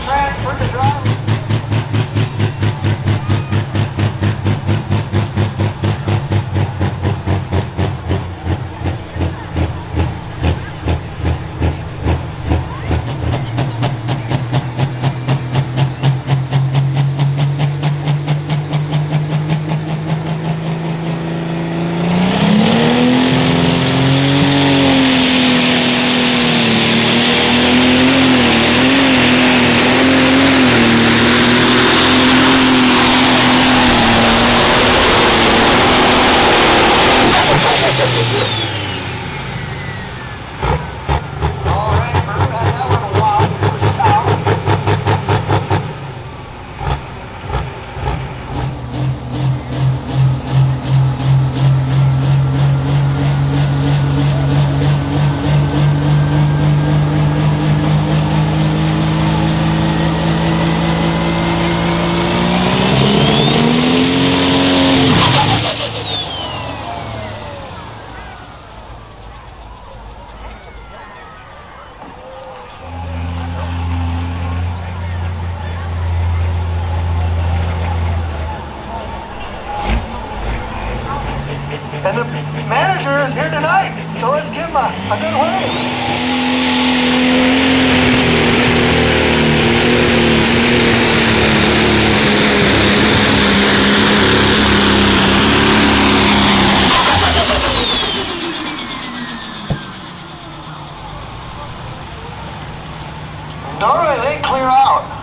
transfer to driver. And the manager is here tonight, so let's give him a good wave. Dory, they clear out.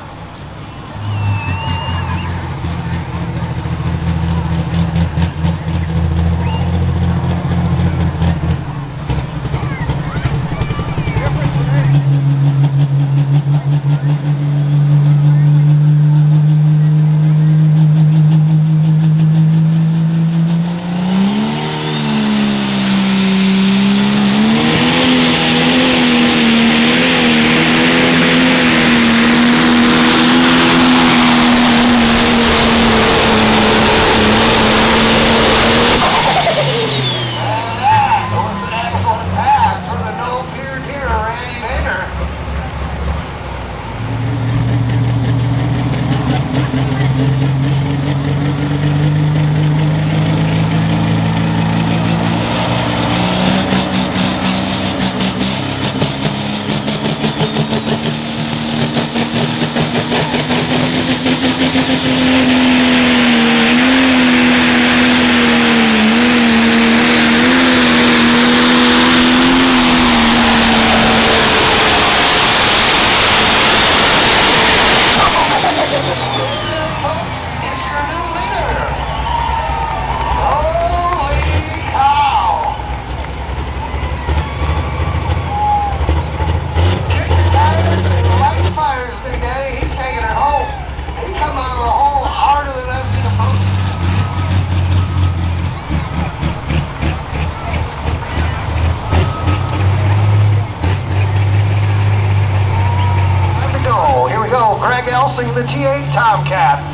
The T8 Tomcat.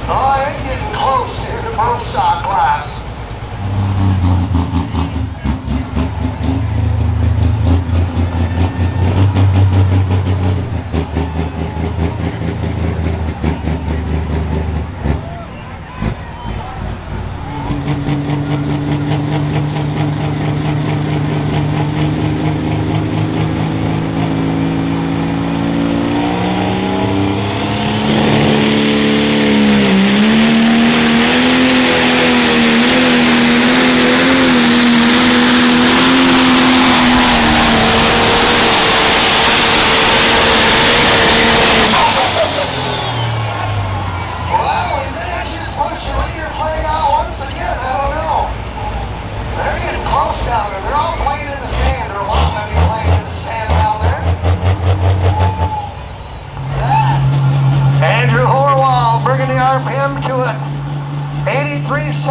Oh, it's getting close here to pro stock class.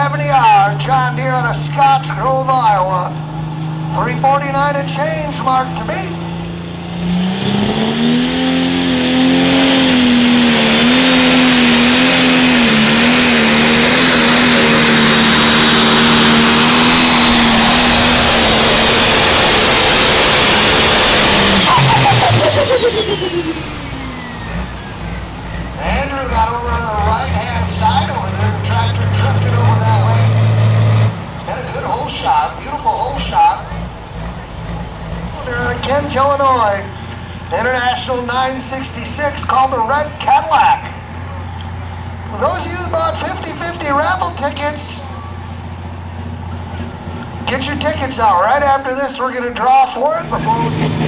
70R John Deere out of Scotts Grove, Iowa. 349 and change marked to beat. Andrew got over on the right-hand side over there. The tractor drifted over that way. Had a good hole shot, beautiful hole shot. They're out of Kent, Illinois. International 966 called the Red Cadillac. For those of you who bought 50/50 raffle tickets, get your tickets out. Right after this, we're going to draw for it before we